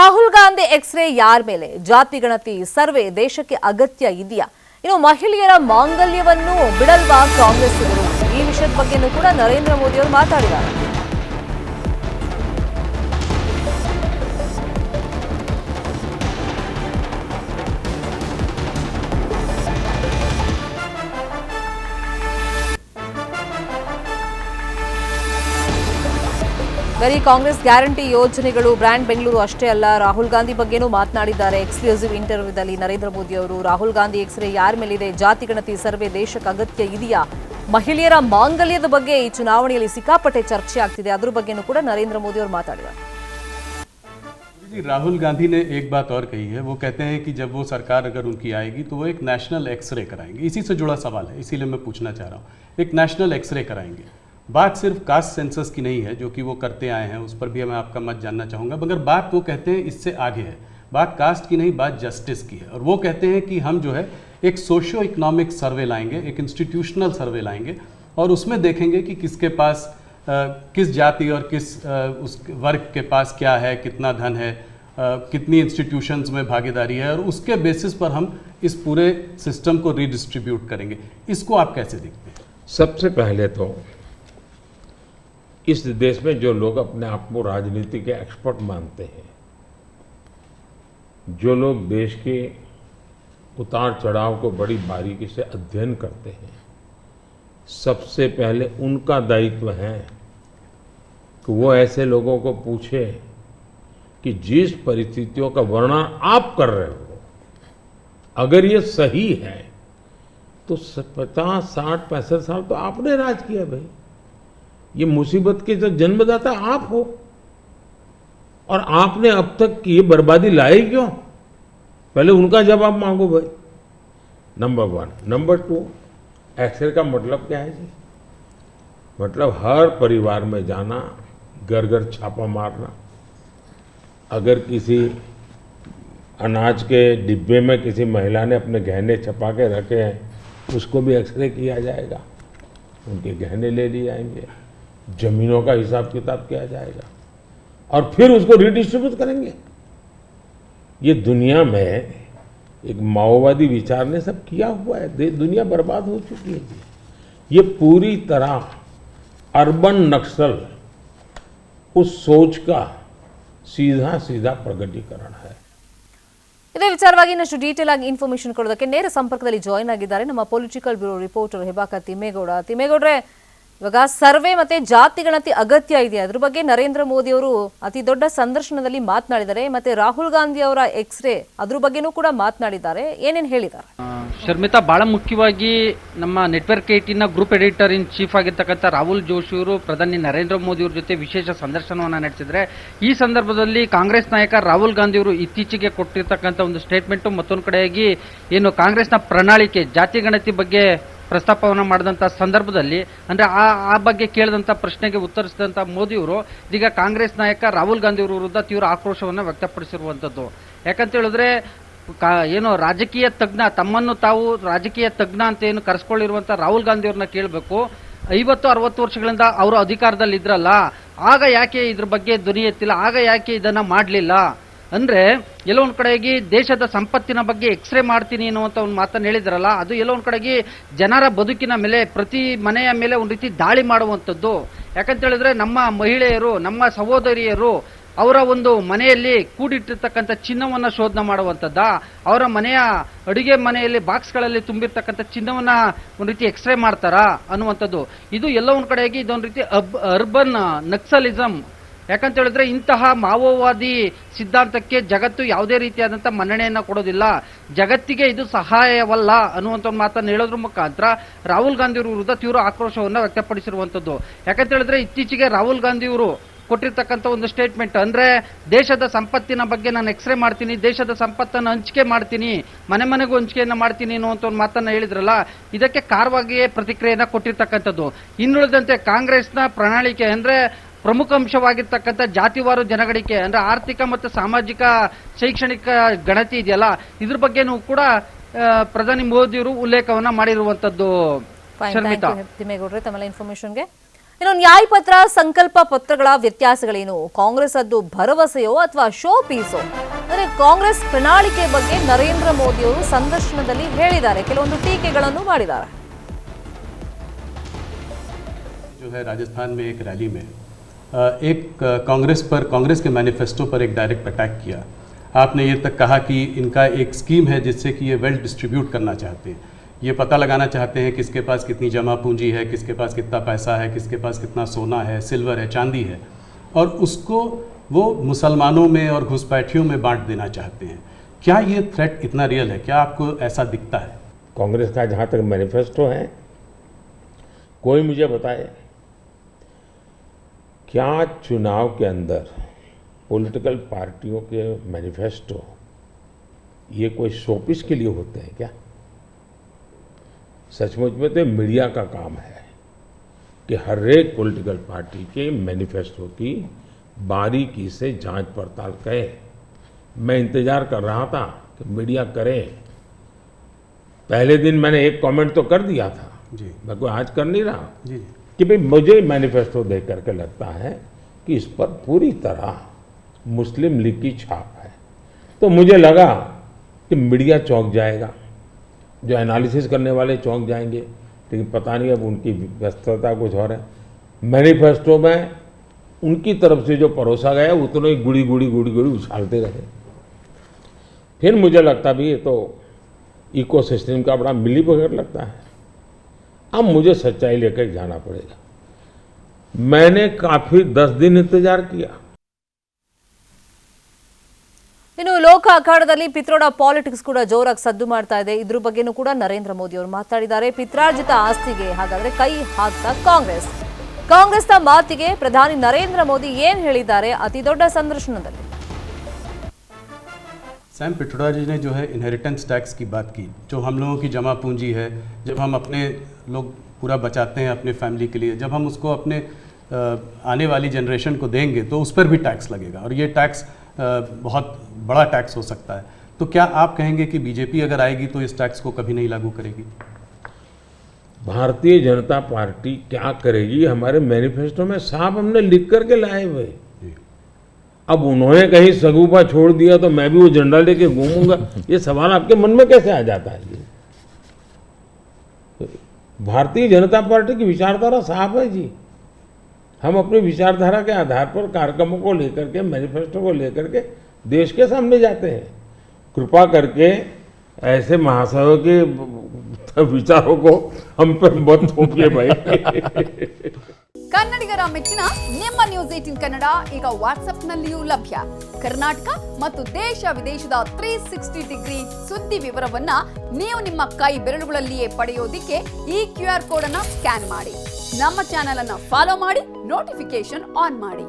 Rahul Gandhi x ray ಯಾರ ಮೇಲೆ? ಜಾತಿ ಗಣತಿ ಸರ್ವೆ ದೇಶಕ್ಕೆ ಅಗತ್ಯ ಇದೆಯಾ? ಇನ್ನು ಮಹಿಳೆಯರ ಮಾಂಗಲ್ಯವನ್ನು ಬಿಡಲ್ವಾ ಕಾಂಗ್ರೆಸ್ಸಿಗರು? ಈ ವಿಷಯದ ಬಗ್ಗೆನೂ ಕೂಡ ನರೇಂದ್ರ ಮೋದಿ ಅವರು ಮಾತಾಡಿದ್ದಾರೆ. ಬರೀ ಕಾಂಗ್ರೆಸ್ ಗ್ಯಾರಂಟಿ ಯೋಜನೆಗಳು ಬ್ರ್ಯಾಂಡ್ ಬೆಂಗಳೂರು ಅಷ್ಟೇ ಅಲ್ಲ, ರಾಹುಲ್ ಗಾಂಧಿ ಬಗ್ಗೆನೂ ಮಾತನಾಡಿದ್ದಾರೆ. ಎಕ್ಸ್ಕ್ಲೂಸಿವ್ ಇಂಟರ್ವ್ಯೂದಲ್ಲಿ ನರೇಂದ್ರ ಮೋದಿ ಅವರು ರಾಹುಲ್ ಗಾಂಧಿ ಎಕ್ಸ್ರೇ ಯಾರ ಮೇಲಿದೆ, ಜಾತಿ ಗಣತಿ ಸರ್ವೆ ದೇಶಕ್ಕೆ ಅಗತ್ಯ ಇದೆಯಾ, ಮಹಿಳೆಯರ ಮಾಂಗಲ್ಯದ ಬಗ್ಗೆ ಈ ಚುನಾವಣೆಯಲ್ಲಿ ಸಿಕ್ಕಾಪಟ್ಟೆ ಚರ್ಚೆ ಆಗ್ತಿದೆ, ಅದ್ರ ಬಗ್ಗೆನೂ ಕೂಡ ನರೇಂದ್ರ ಮೋದಿ ಅವರು ಮಾತಾಡಿದ್ದಾರೆ. राहुल गांधी ने एक बात और कही है, वो कहते हैं कि जब वो सरकार अगर उनकी आएगी तो वो एक नेशनल एक्सरे कराएंगे. इसी से जुड़ा सवाल है, इसीलिए मैं पूछना चाह रहा हूँ. एक नेशनल एक्सरे कराएंगे. बात सिर्फ कास्ट सेंसस की नहीं है जो कि वो करते आए हैं, उस पर भी मैं आपका मत जानना चाहूँगा, मगर बात वो कहते हैं इससे आगे है. बात कास्ट की नहीं, बात जस्टिस की है. और वो कहते हैं कि हम जो है एक सोशियो इकोनॉमिक सर्वे लाएंगे, एक इंस्टीट्यूशनल सर्वे लाएंगे और उसमें देखेंगे कि किसके पास किस जाति और किस उस वर्ग के पास क्या है, कितना धन है, कितनी इंस्टीट्यूशंस में भागीदारी है, और उसके बेसिस पर हम इस पूरे सिस्टम को रीडिस्ट्रीब्यूट करेंगे. इसको आप कैसे देखते हैं? सबसे पहले तो इस देश में जो लोग अपने आप को राजनीति के एक्सपर्ट मानते हैं, जो लोग देश के उतार चढ़ाव को बड़ी बारीकी से अध्ययन करते हैं, सबसे पहले उनका दायित्व है कि वो ऐसे लोगों को पूछे कि जिस परिस्थितियों का वर्णन आप कर रहे हो, अगर ये सही है तो 50, 60, 65 साल तो आपने राज किया भाई. ये मुसीबत के जो जन्मदाता आप हो और आपने अब तक ये बर्बादी लाई क्यों? पहले उनका जवाब मांगो भाई. नंबर 1. नंबर 2, एक्सरे का मतलब क्या है जी? मतलब हर परिवार में जाना, घर घर छापा मारना. अगर किसी अनाज के डिब्बे में किसी महिला ने अपने गहने छपा के रखे हैं, उसको भी एक्सरे किया जाएगा, उनके गहने ले लिए जाएंगे, जमीनों का हिसाब किताब किया जाएगा और फिर उसको रिडिस्ट्रीब्यूट करेंगे. ये दुनिया में एक माओवादी विचार ने सब किया हुआ है. दुनिया बर्बाद हो चुकी है जी. ये पूरी तरह अर्बन नक्सल उस सोच का सीधा सीधा प्रगटीकरण है. ಇದೇ ವಿಚಾರವಾಗಿ ಇನ್ನಷ್ಟು ಡೀಟೇಲ್ ಆಗಿ ಇನ್ಫಾರ್ಮೇಶನ್ ಕೊಡೋದಕ್ಕೆ ನೇರ ಸಂಪರ್ಕದಲ್ಲಿ ಜಾಯಿನ್ ಆಗಿದ್ದಾರೆ ನಮ್ಮ ಪೊಲಿಟಿಕಲ್ ಬ್ಯೂರೋ ರಿಪೋರ್ಟರ್ ಹೆಬಾಕ ತಿಮ್ಮೇಗೌಡ. ತಿಮ್ಮೇಗೌಡ್ರೆ, ಇವಾಗ ಸರ್ವೆ ಮತ್ತೆ ಜಾತಿ ಗಣತಿ ಅಗತ್ಯ ಇದೆ, ಅದ್ರ ಬಗ್ಗೆ ನರೇಂದ್ರ ಮೋದಿ ಅವರು ಅತಿ ದೊಡ್ಡ ಸಂದರ್ಶನದಲ್ಲಿ ಮಾತನಾಡಿದ್ದಾರೆ. ಮತ್ತೆ ರಾಹುಲ್ ಗಾಂಧಿ ಅವರ ಎಕ್ಸ್ರೇ ಅದ್ರ ಬಗ್ಗೆನೂ ಕೂಡ ಮಾತನಾಡಿದ್ದಾರೆ. ಏನೇನು ಹೇಳಿದ್ದಾರೆ? ಶರ್ಮಿತಾ, ಬಹಳ ಮುಖ್ಯವಾಗಿ ನಮ್ಮ ನೆಟ್ವರ್ಕ್ 18ನ ಗ್ರೂಪ್ ಎಡಿಟರ್ ಇನ್ ಚೀಫ್ ಆಗಿರ್ತಕ್ಕಂಥ ರಾಹುಲ್ ಜೋಶಿ ಅವರು ಪ್ರಧಾನಿ ನರೇಂದ್ರ ಮೋದಿ ಅವರ ಜೊತೆ ವಿಶೇಷ ಸಂದರ್ಶನವನ್ನು ನಡೆಸಿದರೆ, ಈ ಸಂದರ್ಭದಲ್ಲಿ ಕಾಂಗ್ರೆಸ್ ನಾಯಕ ರಾಹುಲ್ ಗಾಂಧಿ ಅವರು ಇತ್ತೀಚೆಗೆ ಕೊಟ್ಟಿರ್ತಕ್ಕಂಥ ಒಂದು ಸ್ಟೇಟ್ಮೆಂಟು, ಮತ್ತೊಂದು ಕಡೆಯಾಗಿ ಏನು ಕಾಂಗ್ರೆಸ್ನ ಪ್ರಣಾಳಿಕೆ ಜಾತಿ ಗಣತಿ ಬಗ್ಗೆ ಪ್ರಸ್ತಾಪವನ್ನು ಮಾಡಿದಂಥ ಸಂದರ್ಭದಲ್ಲಿ ಅಂದರೆ ಆ ಬಗ್ಗೆ ಕೇಳಿದಂಥ ಪ್ರಶ್ನೆಗೆ ಉತ್ತರಿಸಿದಂಥ ಮೋದಿಯವರು ಇದೀಗ ಕಾಂಗ್ರೆಸ್ ನಾಯಕ ರಾಹುಲ್ ಗಾಂಧಿ ಅವರ ವಿರುದ್ಧ ತೀವ್ರ ಆಕ್ರೋಶವನ್ನು ವ್ಯಕ್ತಪಡಿಸಿರುವಂಥದ್ದು. ಯಾಕಂತ ಹೇಳಿದ್ರೆ ಏನು ರಾಜಕೀಯ ತಜ್ಞ, ತಮ್ಮನ್ನು ತಾವು ರಾಜಕೀಯ ತಜ್ಞ ಅಂತ ಏನು ಕರೆಸ್ಕೊಳ್ಳಿರುವಂಥ ರಾಹುಲ್ ಗಾಂಧಿ ಅವ್ರನ್ನ ಕೇಳಬೇಕು, 50-60 ವರ್ಷಗಳಿಂದ ಅವರು ಅಧಿಕಾರದಲ್ಲಿ ಇದ್ರಲ್ಲ, ಆಗ ಯಾಕೆ ಇದ್ರ ಬಗ್ಗೆ ಧ್ವನಿ ಎತ್ತಿಲ್ಲ, ಆಗ ಯಾಕೆ ಇದನ್ನ ಮಾಡಲಿಲ್ಲ ಅಂದ್ರೆ ಎಲ್ಲೋ ಒಂದ್ ಕಡೆಗೆ ದೇಶದ ಸಂಪತ್ತಿನ ಬಗ್ಗೆ ಎಕ್ಸ್ರೇ ಮಾಡ್ತೀನಿ ಅನ್ನುವಂಥ ಒಂದು ಮಾತನ್ನು ಹೇಳಿದ್ರಲ್ಲ, ಅದು ಎಲ್ಲೋ ಒಂದ್ ಕಡೆಗೆ ಜನರ ಬದುಕಿನ ಮೇಲೆ, ಪ್ರತಿ ಮನೆಯ ಮೇಲೆ ಒಂದು ರೀತಿ ದಾಳಿ ಮಾಡುವಂಥದ್ದು. ಯಾಕಂತ ಹೇಳಿದ್ರೆ ನಮ್ಮ ಮಹಿಳೆಯರು, ನಮ್ಮ ಸಹೋದರಿಯರು ಅವರ ಒಂದು ಮನೆಯಲ್ಲಿ ಕೂಡಿಟ್ಟಿರ್ತಕ್ಕಂಥ ಚಿನ್ನವನ್ನ ಶೋಧನೆ ಮಾಡುವಂಥದ್ದ, ಅವರ ಮನೆಯ ಅಡುಗೆ ಮನೆಯಲ್ಲಿ ಬಾಕ್ಸ್ಗಳಲ್ಲಿ ತುಂಬಿರ್ತಕ್ಕಂಥ ಚಿನ್ನವನ್ನ ಒಂದು ರೀತಿ ಎಕ್ಸ್ರೇ ಮಾಡ್ತಾರಾ ಅನ್ನುವಂಥದ್ದು. ಇದು ಎಲ್ಲ ಒಂದ್ ಕಡೆಗೆ ಇದೊಂದು ರೀತಿ ಅರ್ಬನ್ ನಕ್ಸಲಿಸಂ. ಯಾಕಂತ ಹೇಳಿದ್ರೆ ಇಂತಹ ಮಾವೋವಾದಿ ಸಿದ್ಧಾಂತಕ್ಕೆ ಜಗತ್ತು ಯಾವುದೇ ರೀತಿಯಾದಂಥ ಮನ್ನಣೆಯನ್ನು ಕೊಡೋದಿಲ್ಲ, ಜಗತ್ತಿಗೆ ಇದು ಸಹಾಯವಲ್ಲ ಅನ್ನುವಂಥ ಒಂದು ಮಾತನ್ನು ಹೇಳೋದ್ರ ಮುಖಾಂತರ ರಾಹುಲ್ ಗಾಂಧಿ ಅವರ ವಿರುದ್ಧ ತೀವ್ರ ಆಕ್ರೋಶವನ್ನು ವ್ಯಕ್ತಪಡಿಸಿರುವಂಥದ್ದು. ಯಾಕಂತ ಹೇಳಿದ್ರೆ ಇತ್ತೀಚೆಗೆ ರಾಹುಲ್ ಗಾಂಧಿ ಅವರು ಕೊಟ್ಟಿರ್ತಕ್ಕಂಥ ಒಂದು ಸ್ಟೇಟ್ಮೆಂಟ್ ಅಂದ್ರೆ ದೇಶದ ಸಂಪತ್ತಿನ ಬಗ್ಗೆ ನಾನು ಎಕ್ಸ್ರೇ ಮಾಡ್ತೀನಿ, ದೇಶದ ಸಂಪತ್ತನ್ನು ಹಂಚಿಕೆ ಮಾಡ್ತೀನಿ, ಮನೆ ಮನೆಗೂ ಹಂಚಿಕೆಯನ್ನು ಮಾಡ್ತೀನಿ ಅನ್ನುವಂಥ ಒಂದು ಮಾತನ್ನು ಹೇಳಿದ್ರಲ್ಲ, ಇದಕ್ಕೆ ಕಾರವಾಗಿಯೇ ಪ್ರತಿಕ್ರಿಯೆಯನ್ನು ಕೊಟ್ಟಿರ್ತಕ್ಕಂಥದ್ದು. ಇನ್ನುಳಿದಂತೆ ಕಾಂಗ್ರೆಸ್ನ ಪ್ರಣಾಳಿಕೆ ಅಂದ್ರೆ ಪ್ರಮುಖ ಅಂಶವಾಗಿರ್ತಕ್ಕಂಥ ಜಾತಿವಾರು ಜನಗಣತಿ ಅಂದ್ರೆ ಆರ್ಥಿಕ ಮತ್ತು ಸಾಮಾಜಿಕ ಶೈಕ್ಷಣಿಕ ಗಣತಿ ಇದೆಯಲ್ಲ, ಇದ್ರ ಬಗ್ಗೆನೂ ಕೂಡ ಪ್ರಧಾನಿ ಮೋದಿಯವರು ಉಲ್ಲೇಖವನ್ನ ಮಾಡಿರುವಂತದ್ದು. ತಿಮ್ಮೇಗೌಡ್ರೆ, ತಮ್ಮ ಇನ್ಫಾರ್ಮೇಶನ್ಗೆ ಇನ್ನು ನ್ಯಾಯ ಪತ್ರ ಸಂಕಲ್ಪ ಪತ್ರಗಳ ವ್ಯತ್ಯಾಸಗಳೇನು? ಕಾಂಗ್ರೆಸ್ ಅದ್ದು ಭರವಸೆಯೋ ಅಥವಾ ಶೋ ಪೀಸೋ? ಅಂದರೆ ಕಾಂಗ್ರೆಸ್ ಪ್ರಣಾಳಿಕೆ ಬಗ್ಗೆ ನರೇಂದ್ರ ಮೋದಿ ಅವರು ಸಂದರ್ಶನದಲ್ಲಿ ಹೇಳಿದ್ದಾರೆ, ಕೆಲವೊಂದು ಟೀಕೆಗಳನ್ನು ಮಾಡಿದ್ದಾರೆ. जो है राजस्थान में एक रैली में एक कांग्रेस के मैनिफेस्टो पर एक डायरेक्ट अटैक किया. आपने ये तक कहा कि इनका एक स्कीम है जिससे कि ये वेल्थ डिस्ट्रीब्यूट करना चाहते हैं, ये पता लगाना चाहते हैं किसके पास कितनी जमा पूंजी है, किसके पास कितना पैसा है, किसके पास कितना सोना है, सिल्वर है, चांदी है, और उसको वो मुसलमानों में और घुसपैठियों में बांट देना चाहते हैं. क्या ये थ्रेट इतना रियल है? क्या आपको ऐसा दिखता है? कांग्रेस का जहाँ तक मैनिफेस्टो है, कोई मुझे बताए क्या चुनाव के अंदर पॉलिटिकल पार्टियों के मैनिफेस्टो ये कोई शोपीस के लिए होते हैं क्या? सचमुच में तो मीडिया का काम है कि हर एक पॉलिटिकल पार्टी के मैनिफेस्टो की बारीकी से जांच पड़ताल करे. मैं इंतजार कर रहा था कि मीडिया करे. पहले दिन मैंने एक कमेंट तो कर दिया था जी. मैं कोई आज कर नहीं रहा जी. कि भाई मुझे मैनिफेस्टो देख करके लगता है कि इस पर पूरी तरह मुस्लिम लीग की छाप है. तो मुझे लगा कि मीडिया चौंक जाएगा, जो एनालिसिस करने वाले चौंक जाएंगे, लेकिन पता नहीं अब उनकी व्यस्तता कुछ और है. मैनिफेस्टो में उनकी तरफ से जो परोसा गया उतने ही गुड़ी गुड़ी उछालते रहे. फिर मुझे लगता भी ये तो इकोसिस्टम का बड़ा मिलीभगत लगता है. अब मुझे सच्चाई लेकर जाना पड़ेगा. मैंने काफी 10 दिन इंतजार किया. ಇನ್ನು ಲೋಕ ಅಖಾಡದಲ್ಲಿ ಪಿತ್ರೋಡ ಪಾಲಿಟಿಕ್ಸ್ ಕೂಡ ಜೋರಾಗಿ ಸದ್ದು ಮಾಡ್ತಾ ಇದೆ. ಇದ್ರ ಬಗ್ಗೆನೂ ಕೂಡ ನರೇಂದ್ರ ಮೋದಿ ಅವರು ಮಾತಾಡಿದ್ದಾರೆ. ಪಿತ್ರಾರ್ಜಿತ ಆಸ್ತಿಗೆ ಹಾಗಾದ್ರೆ ಕೈ ಹಾಕ್ತಾ ಕಾಂಗ್ರೆಸ್ನ ಮಾತಿಗೆ ಪ್ರಧಾನಿ ನರೇಂದ್ರ ಮೋದಿ ಏನ್ ಹೇಳಿದ್ದಾರೆ ಅತಿ ದೊಡ್ಡ ಸಂದರ್ಶನದಲ್ಲಿ? सैम पित्रोड़ा जी ने जो है इनहेरिटेंस टैक्स की बात की, जो हम लोगों की जमा पूंजी है, जब हम अपने लोग पूरा बचाते हैं अपने फैमिली के लिए, जब हम उसको अपने आने वाली जनरेशन को देंगे तो उस पर भी टैक्स लगेगा, और ये टैक्स बहुत बड़ा टैक्स हो सकता है. तो क्या आप कहेंगे कि बीजेपी अगर आएगी तो इस टैक्स को कभी नहीं लागू करेगी? भारतीय जनता पार्टी क्या करेगी हमारे मैनिफेस्टो में साफ हमने लिख करके लाए हुए. अब उन्होंने कहीं सगुफा छोड़ दिया तो मैं भी वो झंडा लेके घूमूंगा, ये सवाल आपके मन में कैसे आ जाता है? जी, भारतीय जनता पार्टी की विचारधारा साफ है जी. हम अपनी विचारधारा के आधार पर कार्यक्रमों को लेकर के, मैनिफेस्टो को लेकर के देश के सामने जाते हैं. कृपा करके ऐसे महाशयों के विचारों को हम पर मत थोपिए भाई. ಕನ್ನಡಿಗರ ಮೆಚ್ಚಿನ ನಿಮ್ಮ ನ್ಯೂಸ್ 18 ಕನ್ನಡ ಈಗ ವಾಟ್ಸ್ಆಪ್ನಲ್ಲಿಯೂ ಲಭ್ಯ. ಕರ್ನಾಟಕ ಮತ್ತು ದೇಶ ವಿದೇಶದ 360 ಡಿಗ್ರಿ ಸುದ್ದಿ ವಿವರವನ್ನ ನೀವು ನಿಮ್ಮ ಕೈ ಬೆರಳುಗಳಲ್ಲಿಯೇ ಪಡೆಯೋದಿಕ್ಕೆ ಈ QR ಕೋಡ್ ಅನ್ನು ಸ್ಕ್ಯಾನ್ ಮಾಡಿ. ನಮ್ಮ ಚಾನೆಲ್ ಅನ್ನು ಫಾಲೋ ಮಾಡಿ, ನೋಟಿಫಿಕೇಶನ್ ಆನ್ ಮಾಡಿ.